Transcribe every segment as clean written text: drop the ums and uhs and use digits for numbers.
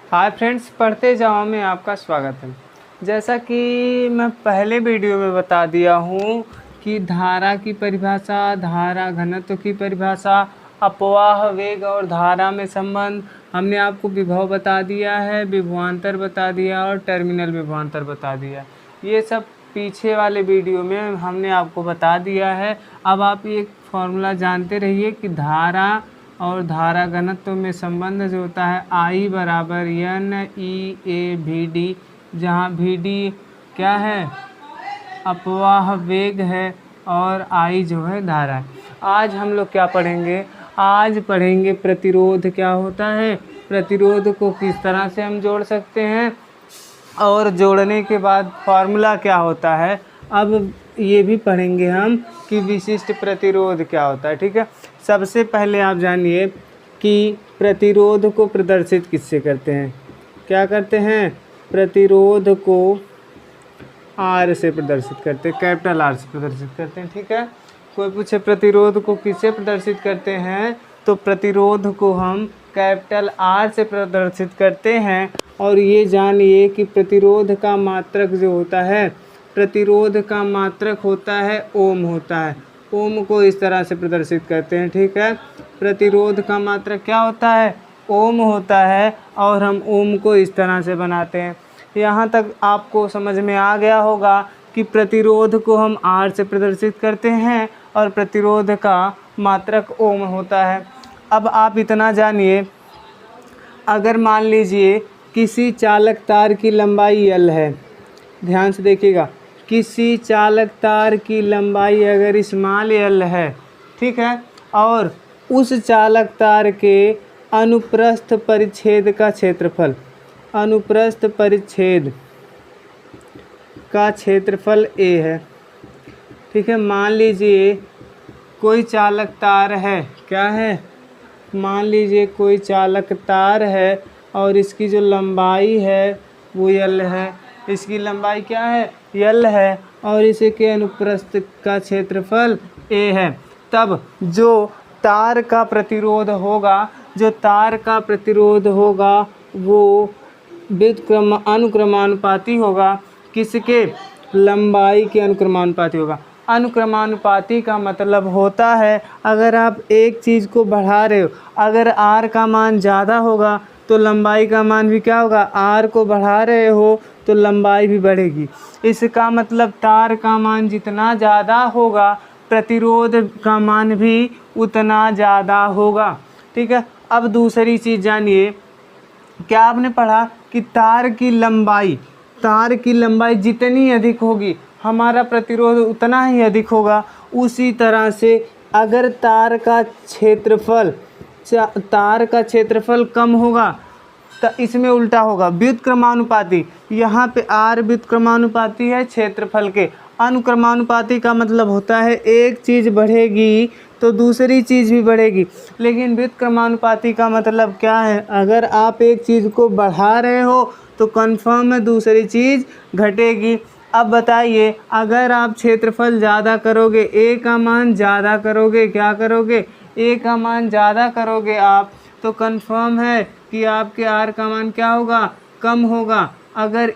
Hi friends, पढ़ते जाओ में आपका स्वागत है। जैसा कि मैं पहले वीडियो में बता दिया हूँ कि धारा की परिभाषा, धारा घनत्व की परिभाषा, अपवाह वेग और धारा में संबंध, हमने आपको विभव बता दिया है, विभवांतर बता दिया और टर्मिनल विभवांतर बता दिया। ये सब पीछे वाले वीडियो में हमने आपको बता दिया है। अब आप एक फॉर्मूला जानते रहिए कि धारा और धारा घनत्व में संबंध जो होता है I बराबर NE/A/VD, जहाँ VD क्या है, अपवाह वेग है और I जो है धारा है। आज हम लोग क्या पढ़ेंगे? आज पढ़ेंगे प्रतिरोध क्या होता है, प्रतिरोध को किस तरह से हम जोड़ सकते हैं और जोड़ने के बाद फार्मूला क्या होता है। अब ये भी पढ़ेंगे हम कि विशिष्ट प्रतिरोध क्या होता है। ठीक है, सबसे पहले आप जानिए कि प्रतिरोध को प्रदर्शित किससे करते हैं। क्या करते हैं? प्रतिरोध को R से प्रदर्शित करते हैं, कैपिटल R से प्रदर्शित करते हैं। ठीक है, कोई पूछे प्रतिरोध को किससे प्रदर्शित करते हैं, तो प्रतिरोध को हम कैपिटल R से प्रदर्शित करते हैं। और ये जानिए कि प्रतिरोध का मात्रक जो होता है, प्रतिरोध का मात्रक होता है ओम होता है। ओम को इस तरह से प्रदर्शित करते हैं। ठीक है, प्रतिरोध का मात्रक क्या होता है? ओम होता है और हम ओम को इस तरह से बनाते हैं। यहाँ तक आपको समझ में आ गया होगा कि प्रतिरोध को हम R से प्रदर्शित करते हैं और प्रतिरोध का मात्रक ओम होता है। अब आप इतना जानिए, अगर मान लीजिए किसी चालक तार की लंबाई L है, ध्यान से देखिएगा, किसी चालक तार की लंबाई अगर स्मॉल L है, ठीक है, और उस चालक तार के अनुप्रस्थ परिच्छेद का क्षेत्रफल, अनुप्रस्थ परिच्छेद का क्षेत्रफल A है। ठीक है, मान लीजिए कोई चालक तार है, क्या है, मान लीजिए कोई चालक तार है और इसकी जो लंबाई है वो L है, इसकी लंबाई क्या है, L है, और इसके अनुप्रस्थ का क्षेत्रफल A है। तब जो तार का प्रतिरोध होगा, जो तार का प्रतिरोध होगा वो अनुक्रमानुपाती होगा, किसके? लंबाई के अनुक्रमानुपाती होगा। अनुक्रमानुपाती का मतलब होता है अगर आप एक चीज़ को बढ़ा रहे हो, अगर R का मान ज़्यादा होगा तो लंबाई का मान भी क्या होगा, R को बढ़ा रहे हो तो लंबाई भी बढ़ेगी। इसका मतलब तार का मान जितना ज़्यादा होगा प्रतिरोध का मान भी उतना ज़्यादा होगा। ठीक है, अब दूसरी चीज़ जानिए, क्या आपने पढ़ा कि तार की लंबाई जितनी अधिक होगी हमारा प्रतिरोध उतना ही अधिक होगा। उसी तरह से अगर तार का क्षेत्रफल कम होगा तो इसमें उल्टा होगा, व्युत्क्रमानुपाती। यहाँ पे R व्युत्क्रमानुपाती है क्षेत्रफल के। अनुक्रमानुपाती का मतलब होता है एक चीज़ बढ़ेगी तो दूसरी चीज़ भी बढ़ेगी, लेकिन व्युत्क्रमानुपाती का मतलब क्या है, अगर आप एक चीज़ को बढ़ा रहे हो तो कन्फर्म है दूसरी चीज़ घटेगी। अब बताइए, अगर आप क्षेत्रफल ज़्यादा करोगे, A का मान ज़्यादा करोगे, क्या करोगे, A का मान ज़्यादा करोगे आप, तो कन्फर्म है कि आपके R का मान क्या होगा, कम होगा। अगर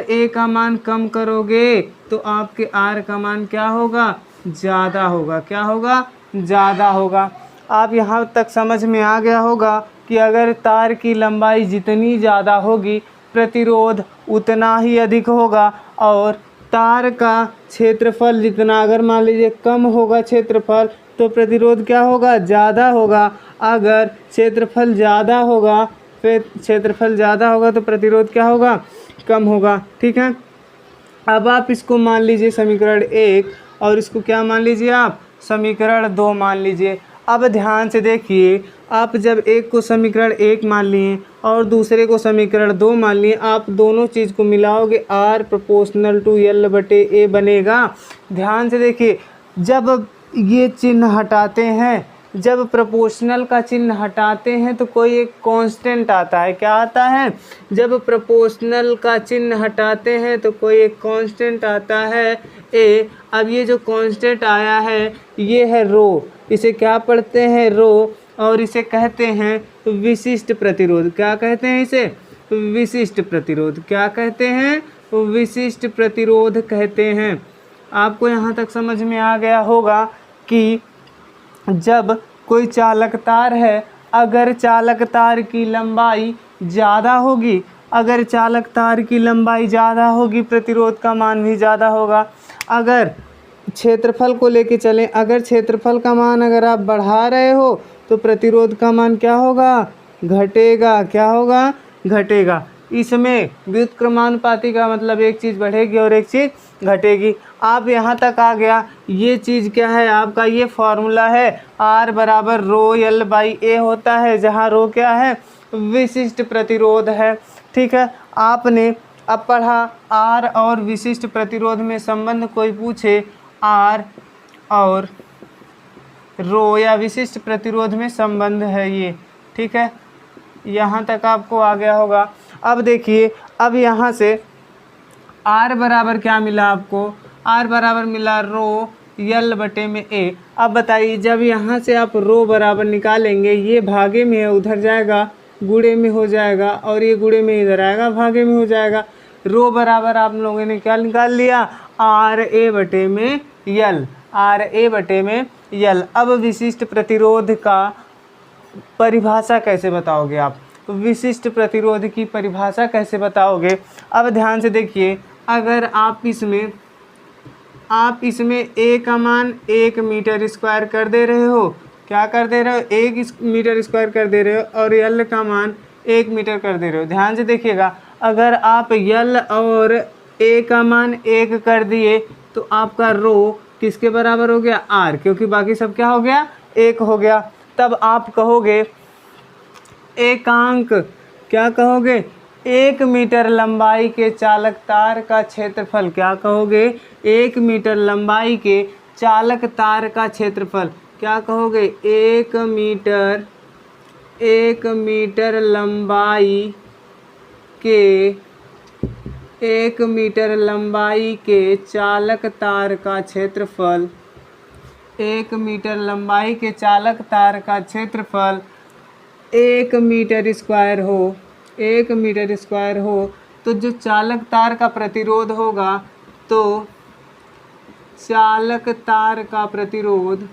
A का मान कम करोगे तो आपके R का मान क्या होगा, ज़्यादा होगा। क्या होगा? ज़्यादा होगा। आप यहाँ तक समझ में आ गया होगा कि अगर तार की लंबाई जितनी ज़्यादा होगी प्रतिरोध उतना ही अधिक होगा, और तार का क्षेत्रफल जितना, अगर मान लीजिए कम होगा क्षेत्रफल तो प्रतिरोध क्या होगा, ज़्यादा होगा। अगर क्षेत्रफल ज़्यादा होगा तो प्रतिरोध क्या होगा, कम होगा। ठीक है, अब आप इसको मान लीजिए समीकरण 1 और इसको क्या मान लीजिए आप, समीकरण 2 मान लीजिए। अब ध्यान से देखिए, आप जब एक को समीकरण 1 मान लिए और दूसरे को समीकरण 2 मान लिए, आप दोनों चीज़ को मिलाओगे, R प्रोपोर्शनल टू L/A बनेगा। ध्यान से देखिए, जब ये चिन्ह हटाते हैं, जब प्रोपोर्शनल का चिन्ह हटाते हैं तो कोई एक कांस्टेंट आता है। क्या आता है? जब प्रोपोर्शनल का चिन्ह हटाते हैं तो कोई एक कांस्टेंट आता है A। अब ये जो कांस्टेंट आया है ये है रो, इसे क्या पढ़ते हैं, रो, और इसे कहते हैं विशिष्ट प्रतिरोध। क्या कहते हैं इसे? विशिष्ट प्रतिरोध। क्या कहते हैं? विशिष्ट प्रतिरोध कहते हैं। आपको यहाँ तक समझ में आ गया होगा कि जब कोई चालक तार है, अगर चालक तार की लंबाई ज़्यादा होगी, अगर चालक तार की लंबाई ज़्यादा होगी, प्रतिरोध का मान भी ज़्यादा होगा। अगर क्षेत्रफल को लेके चलें, अगर क्षेत्रफल का मान अगर आप बढ़ा रहे हो तो प्रतिरोध का मान क्या होगा? घटेगा। क्या होगा? घटेगा। इसमें व्युत्क्रमानुपाती का मतलब एक चीज़ बढ़ेगी और एक चीज़ घटेगी। आप यहाँ तक आ गया। ये चीज़ क्या है? आपका ये फॉर्मूला है, R बराबर रो L बाई A होता है, जहाँ रो क्या है? विशिष्ट प्रतिरोध है। ठीक है, आपने अब पढ़ा R और विशिष्ट प्रतिरोध में संबंध। कोई पूछे R और रो या विशिष्ट प्रतिरोध में संबंध है ये, ठीक है, यहाँ तक आपको आ गया होगा। अब देखिए, अब यहाँ से R बराबर क्या मिला आपको? R बराबर मिला रो L बटे में A। अब बताइए, जब यहाँ से आप रो बराबर निकालेंगे, ये भागे में है, उधर जाएगा गुणे में हो जाएगा, और ये गुणे में इधर आएगा, भागे में हो जाएगा। रो बराबर आप लोगों ने क्या निकाल लिया? RA बटे में L, RA बटे में L। अब विशिष्ट प्रतिरोध का परिभाषा कैसे बताओगे आप? विशिष्ट प्रतिरोध की परिभाषा कैसे बताओगे? अब ध्यान से देखिए, अगर आप इसमें A का मान 1 मीटर स्क्वायर कर दे रहे हो, क्या कर दे रहे हो? 1 मीटर स्क्वायर कर दे रहे हो, और L का मान 1 मीटर कर दे रहे हो। ध्यान से देखिएगा, अगर आप L और A का मान 1 कर दिए तो आपका रो किसके बराबर हो गया? R, क्योंकि बाकी सब क्या हो गया? 1 हो गया। तब आप कहोगे एकांक, क्या कहोगे? 1 मीटर लंबाई के चालक तार का क्षेत्रफल। क्या कहोगे? 1 मीटर लंबाई के चालक तार का क्षेत्रफल। क्या कहोगे? 1 मीटर लंबाई के चालक तार का क्षेत्रफल। 1 मीटर लंबाई के चालक तार का क्षेत्रफल 1 मीटर स्क्वायर हो, 1 मीटर स्क्वायर हो, तो जो चालक तार का प्रतिरोध होगा, तो चालक तार का प्रतिरोध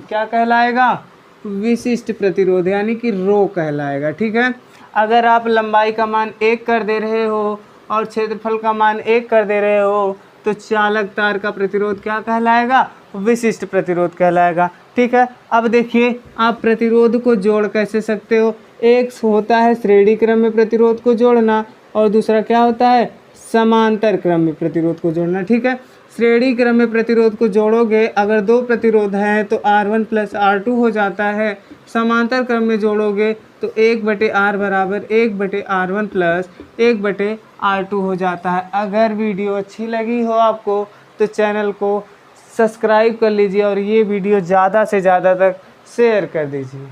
क्या कहलाएगा? विशिष्ट प्रतिरोध, यानी कि रो कहलाएगा। ठीक है, अगर आप लंबाई का मान 1 कर दे रहे हो और क्षेत्रफल का मान 1 कर दे रहे हो, तो चालक तार का प्रतिरोध क्या कहलाएगा? विशिष्ट प्रतिरोध कहलाएगा। ठीक है, अब देखिए, आप प्रतिरोध को जोड़ कैसे सकते हो? एक होता है श्रेणी क्रम में प्रतिरोध को जोड़ना, और दूसरा क्या होता है? समांतर क्रम में प्रतिरोध को जोड़ना। ठीक है, श्रेणी क्रम में प्रतिरोध को जोड़ोगे, अगर 2 प्रतिरोध हैं तो R1 प्लस R2 हो जाता है। समांतर क्रम में जोड़ोगे तो 1/R बराबर 1/R1 प्लस 1/R2 हो जाता है। अगर वीडियो अच्छी लगी हो आपको तो चैनल को सब्सक्राइब कर लीजिए और ये वीडियो ज़्यादा से ज़्यादा तक शेयर कर दीजिए।